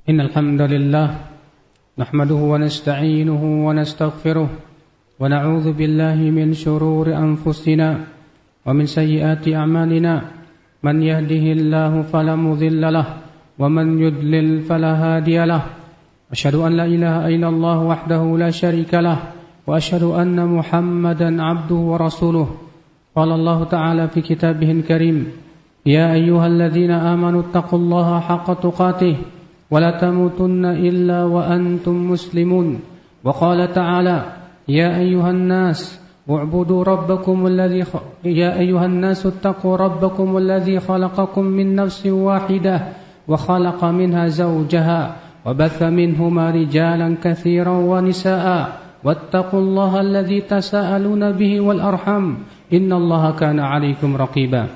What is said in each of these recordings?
إن الحمد لله نحمده ونستعينه ونستغفره ونعوذ بالله من شرور أنفسنا ومن سيئات أعمالنا من يهده الله فلا مضل له ومن يضلل فلا هادي له أشهد أن لا إله إلا الله وحده لا شريك له وأشهد أن محمدا عبده ورسوله قال الله تعالى في كتابه الكريم يا أيها الذين آمنوا اتقوا الله حق تقاته ولا تموتن إلا وأنتم مسلمون وقال تعالى يا أيها الناس اعبدوا ربكم اتقوا ربكم الذي خلقكم من نفس واحدة وخلق منها زوجها وبث منهما رجالا كثيرا ونساء واتقوا الله الذي تساءلون به والأرحم إن الله كان عليكم رقيبا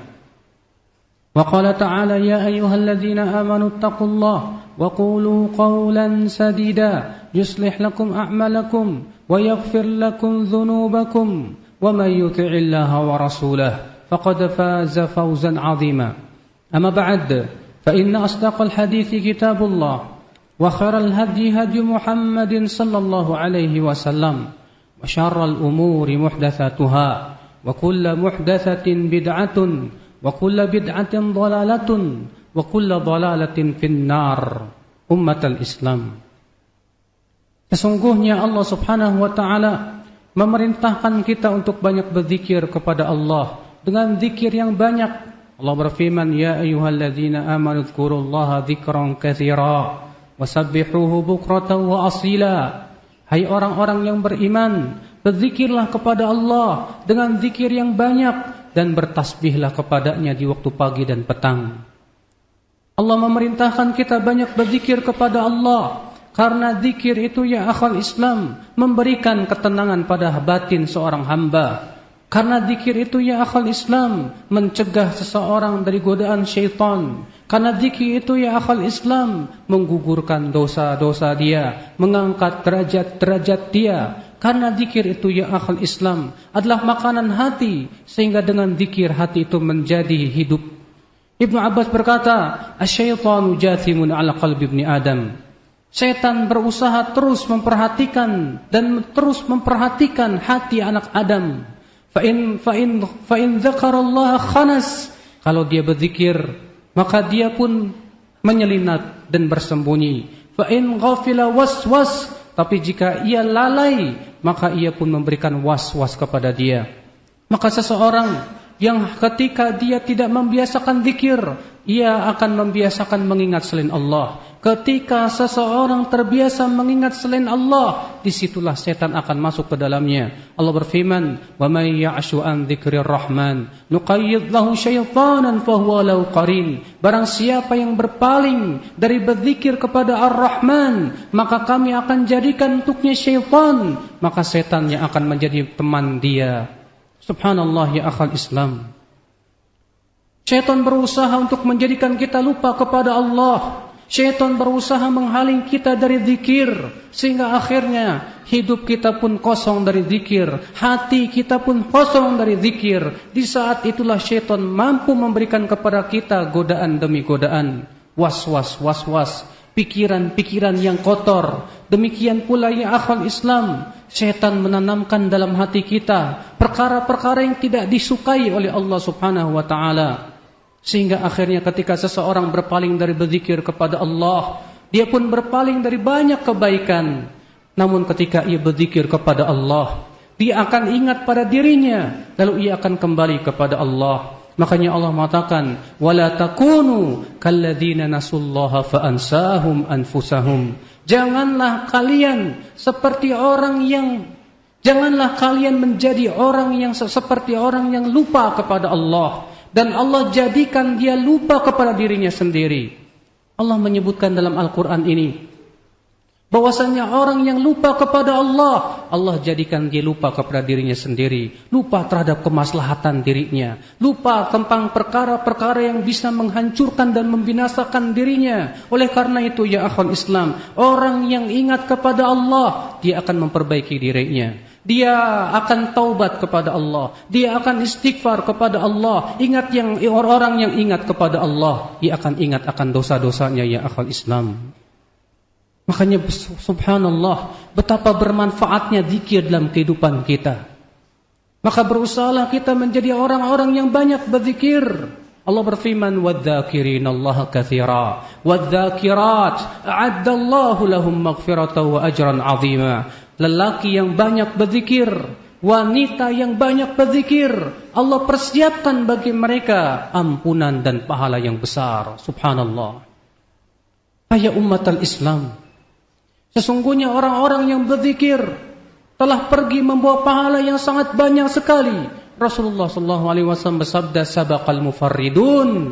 وقال تعالى يا أيها الذين آمنوا اتقوا الله وقولوا قولا سديدا يصلح لكم أعمالكم ويغفر لكم ذنوبكم ومن يطع الله ورسوله فقد فاز فوزا عظيما أما بعد فإن أصدق الحديث كتاب الله وخير الهدي هدي محمد صلى الله عليه وسلم وشر الأمور محدثاتها وكل محدثة بدعة وكل بدعة ضلالة وكل ضلالة في النار أمة الإسلام. Sesungguhnya Allah Subhanahu wa taala memerintahkan kita untuk banyak berzikir kepada Allah dengan zikir yang banyak. Allah berfirman, "Ya ayyuhalladzina amanu dzkurullaha dzikran katsira wasabbihuhu bukratan wa asila." Hai orang-orang yang beriman, berzikirlah kepada Allah dengan zikir yang banyak dan bertasbihlah kepadanya di waktu pagi dan petang. Allah memerintahkan kita banyak berzikir kepada Allah karena zikir itu ya akhal Islam memberikan ketenangan pada batin seorang hamba. Karena zikir itu ya akhal Islam mencegah seseorang dari godaan syaitan. Karena zikir itu ya akhal Islam menggugurkan dosa-dosa dia, mengangkat derajat-derajat dia. Karena zikir itu ya akhal Islam adalah makanan hati, sehingga dengan zikir hati itu menjadi hidup. Ibnu Abbas berkata, "Asy-syaitanu jathimun 'ala qalbi ibni Adam." Setan berusaha terus memperhatikan hati anak Adam. Fa in dzakarallaha khanas. Kalau dia berzikir, maka dia pun menyelinap dan bersembunyi. Fa in ghafila waswas. Tapi jika ia lalai, maka ia pun memberikan was-was kepada dia. Maka seseorang yang ketika dia tidak membiasakan zikir, ia akan membiasakan mengingat selain Allah. Ketika seseorang terbiasa mengingat selain Allah, disitulah setan akan masuk ke dalamnya. Allah berfirman, "Wa may ya'shu an dzikrir rahman nuqayyid lahu syaitanan fahuwa lahu qarin." Barang siapa yang berpaling dari berzikir kepada Ar-Rahman, maka kami akan jadikan untuknya syaitan, maka setan yang akan menjadi teman dia. Subhanallah ya akhal Islam. Syaitan berusaha untuk menjadikan kita lupa kepada Allah. Syaitan berusaha menghalang kita dari zikir, sehingga akhirnya hidup kita pun kosong dari zikir, hati kita pun kosong dari zikir. Di saat itulah syaitan mampu memberikan kepada kita godaan demi godaan, was-was, pikiran-pikiran yang kotor. Demikian pula ya akhwal Islam, syaitan menanamkan dalam hati kita perkara-perkara yang tidak disukai oleh Allah Subhanahu wa taala. Sehingga akhirnya ketika seseorang berpaling dari berzikir kepada Allah, dia pun berpaling dari banyak kebaikan. Namun ketika ia berzikir kepada Allah, dia akan ingat pada dirinya, lalu ia akan kembali kepada Allah. Makanya Allah mengatakan, "Wala takunu kalladzina nasullaha fa ansahum anfusahum." Janganlah kalian menjadi orang yang seperti orang yang lupa kepada Allah, dan Allah jadikan dia lupa kepada dirinya sendiri. Allah menyebutkan dalam Al-Quran ini bahwasanya orang yang lupa kepada Allah, Allah jadikan dia lupa kepada dirinya sendiri, lupa terhadap kemaslahatan dirinya, lupa tentang perkara-perkara yang bisa menghancurkan dan membinasakan dirinya. Oleh karena itu ya akhwal Islam, orang yang ingat kepada Allah, dia akan memperbaiki dirinya. Dia akan taubat kepada Allah, dia akan istighfar kepada Allah. Ingat orang yang ingat kepada Allah, dia akan ingat akan dosa-dosanya ya akhwal Islam. Makanya subhanallah, betapa bermanfaatnya zikir dalam kehidupan kita. Maka berusahalah kita menjadi orang-orang yang banyak berzikir. Allah berfirman, "Wadz-dzakirinallaha katsira, wadz-dzakirat, a'addallahu lahum maghfiratan wa ajran 'azima." Lelaki yang banyak berzikir, wanita yang banyak berzikir, Allah persiapkan bagi mereka ampunan dan pahala yang besar. Subhanallah. Ya umatal Islam, sesungguhnya orang-orang yang berzikir telah pergi membawa pahala yang sangat banyak sekali. Rasulullah SAW bersabda, "Sabaqal mufarridun,"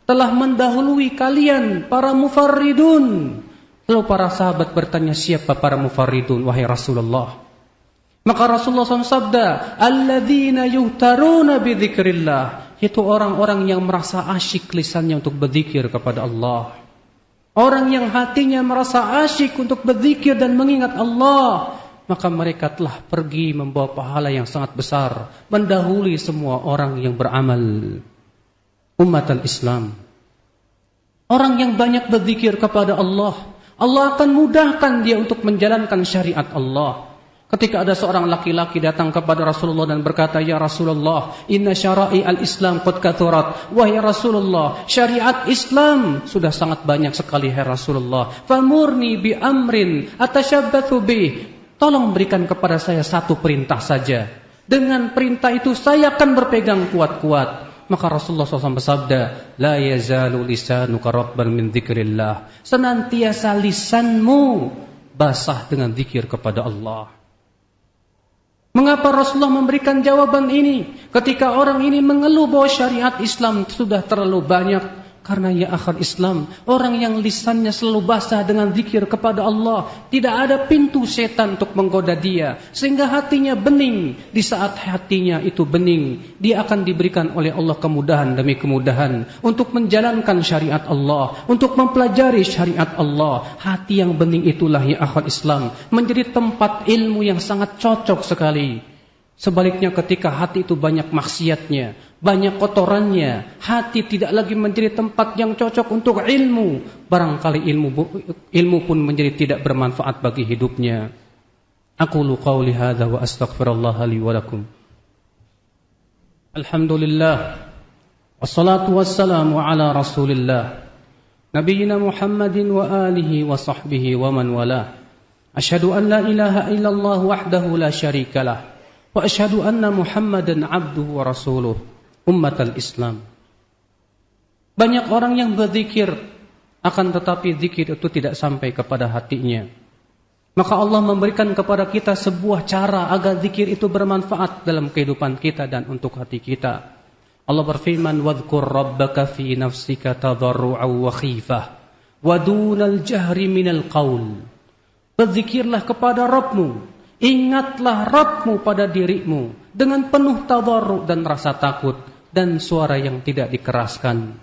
telah mendahului kalian para mufarridun. Lalu para sahabat bertanya, siapa para mufarridun wahai Rasulullah? Maka Rasulullah SAW sabda, "Alladzina yuhtaruna bidzikrillah," itu orang-orang yang merasa asyik lisannya untuk berzikir kepada Allah. Orang yang hatinya merasa asyik untuk berzikir dan mengingat Allah, maka mereka telah pergi membawa pahala yang sangat besar, mendahului semua orang yang beramal. Umat al-Islam, orang yang banyak berzikir kepada Allah, Allah akan mudahkan dia untuk menjalankan syariat Allah. Ketika ada seorang laki-laki datang kepada Rasulullah dan berkata, "Ya Rasulullah, inna syara'i al-Islam qad kathurat." Wahai Rasulullah, syariat Islam sudah sangat banyak sekali, hai Rasulullah. "Famurni bi amrin atashabbathu bih." Tolong berikan kepada saya satu perintah saja. Dengan perintah itu saya akan berpegang kuat-kuat. Maka Rasulullah SAW bersabda, "La yazalu lisanuka ratban min dzikrillah." Senantiasa lisanmu basah dengan zikir kepada Allah. Mengapa Rasulullah memberikan jawaban ini? Ketika orang ini mengeluh bahwa syariat Islam sudah terlalu banyak. Karena ya akhal Islam, orang yang lisannya selalu basah dengan zikir kepada Allah, tidak ada pintu setan untuk menggoda dia, sehingga hatinya bening. Di saat hatinya itu bening, dia akan diberikan oleh Allah kemudahan demi kemudahan untuk menjalankan syariat Allah, untuk mempelajari syariat Allah. Hati yang bening itulah ya akhal Islam menjadi tempat ilmu yang sangat cocok sekali. Sebaliknya ketika hati itu banyak maksiatnya, banyak kotorannya, hati tidak lagi menjadi tempat yang cocok untuk ilmu. Barangkali ilmu pun menjadi tidak bermanfaat bagi hidupnya. Aqulu qawli hadza wa astaghfirullah li wa lakum. Alhamdulillah, wassalatu wassalamu ala Rasulillah, nabiyyina Muhammadin wa alihi wa sahbihi wa man walah. Asyhadu an la ilaha illallah wahdahu la syarikalah. Wa asyhadu anna Muhammadan abduhu wa rasuluh. Ummatal Islam, banyak orang yang berzikir, akan tetapi zikir itu tidak sampai kepada hatinya. Maka Allah memberikan kepada kita sebuah cara agar zikir itu bermanfaat dalam kehidupan kita dan untuk hati kita. Allah berfirman, "Wadhkur rabbaka fi nafsika tadarru'an wa khifah wa dunal jahri minal qaul." Berzikirlah kepada Rabbmu, ingatlah Rabbmu pada dirimu dengan penuh tadarru' dan rasa takut dan suara yang tidak dikeraskan.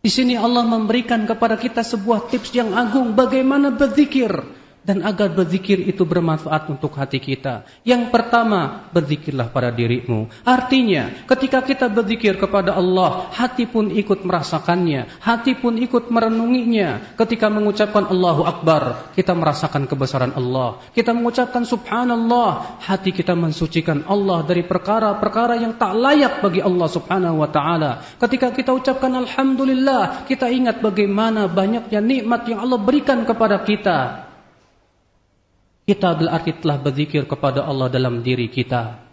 Di sini Allah memberikan kepada kita sebuah tips yang agung bagaimana berzikir dan agar berzikir itu bermanfaat untuk hati kita. Yang pertama, berzikirlah pada dirimu. Artinya, ketika kita berzikir kepada Allah, hati pun ikut merasakannya, hati pun ikut merenunginya. Ketika mengucapkan Allahu Akbar, kita merasakan kebesaran Allah. Kita mengucapkan Subhanallah, hati kita mensucikan Allah dari perkara-perkara yang tak layak bagi Allah Subhanahu wa taala. Ketika kita ucapkan Alhamdulillah, kita ingat bagaimana banyaknya nikmat yang Allah berikan kepada kita. Kita berarti telah berzikir kepada Allah dalam diri kita.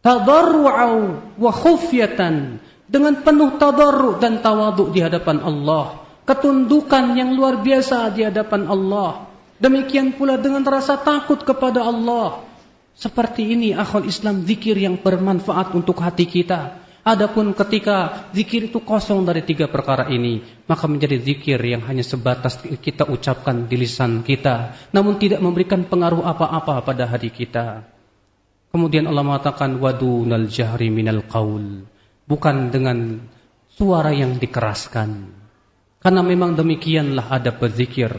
Tadarru'au wa khufyatan, dengan penuh tadarru' dan tawadhu di hadapan Allah. Ketundukan yang luar biasa di hadapan Allah. Demikian pula dengan rasa takut kepada Allah. Seperti ini akhwal Islam, zikir yang bermanfaat untuk hati kita. Adapun ketika zikir itu kosong dari tiga perkara ini, maka menjadi zikir yang hanya sebatas kita ucapkan di lisan kita, namun tidak memberikan pengaruh apa-apa pada hati kita. Kemudian Allah mengatakan wadunal jahri minal qaul, bukan dengan suara yang dikeraskan. Karena memang demikianlah adab berzikir.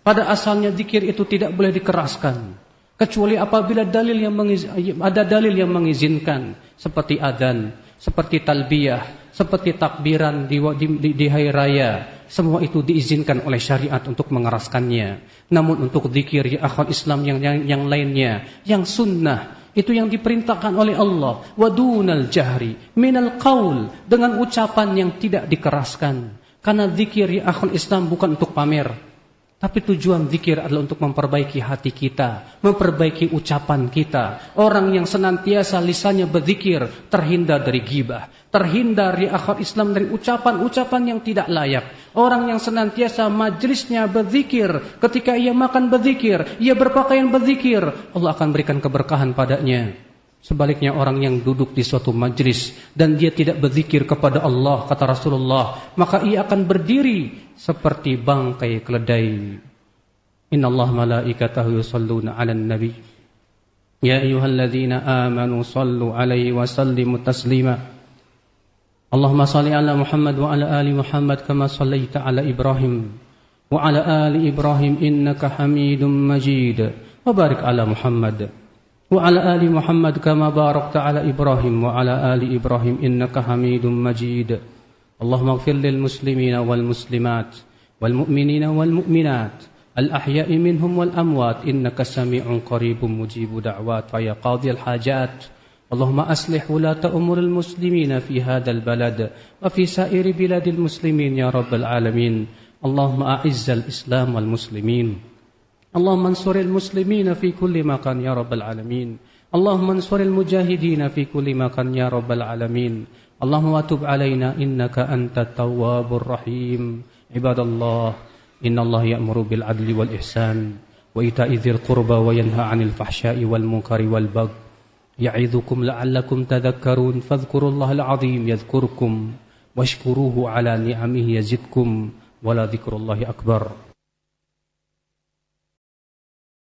Pada asalnya zikir itu tidak boleh dikeraskan, kecuali apabila ada dalil yang mengizinkan, seperti adzan, seperti talbiyah, seperti takbiran di hari raya, semua itu diizinkan oleh syariat untuk mengeraskannya. Namun untuk zikir ya akhwat Islam yang lainnya, yang sunnah, itu yang diperintahkan oleh Allah. Wadunal jahri minal qaul, dengan ucapan yang tidak dikeraskan. Karena zikir ya akhwat Islam bukan untuk pamer, tapi tujuan zikir adalah untuk memperbaiki hati kita, memperbaiki ucapan kita. Orang yang senantiasa lisannya berzikir terhindar dari ghibah, terhindar ya akhwat Islam dari ucapan-ucapan yang tidak layak. Orang yang senantiasa majlisnya berzikir, ketika ia makan berzikir, ia berpakaian berzikir, Allah akan berikan keberkahan padanya. Sebaliknya orang yang duduk di suatu majlis dan dia tidak berzikir kepada Allah, kata Rasulullah, maka ia akan berdiri seperti bangkai keledai. Innallaha malaikatahu yusholluna 'alan nabi. Ya ayyuhalladzina amanu shallu 'alaihi wa sallimu taslima. Allahumma shalli 'ala Muhammad wa 'ala ali Muhammad kama shallaita 'ala Ibrahim wa 'ala ali Ibrahim innaka Hamidum Majid. Wa barik 'ala Muhammad وعلى آل محمد كما باركت على إبراهيم وعلى آل إبراهيم إنك حميد مجيد اللهم اغفر للمسلمين والمسلمات والمؤمنين والمؤمنات الأحياء منهم والأموات إنك سميع قريب مجيب دعوات فيا قاضي الحاجات اللهم أصلح ولاة أمور المسلمين في هذا البلد وفي سائر بلاد المسلمين يا رب العالمين اللهم أعز الإسلام والمسلمين اللهم انصر المسلمين في كل مكان يا رب العالمين اللهم انصر المجاهدين في كل مكان يا رب العالمين اللهم وتب علينا إنك أنت التواب الرحيم عباد الله إن الله يأمر بالعدل والإحسان وإيتاء ذي القربى وينهى عن الفحشاء والمنكر والبغي يعظكم لعلكم تذكرون فاذكروا الله العظيم يذكركم واشكروه على نعمه يزدكم ولذكر الله أكبر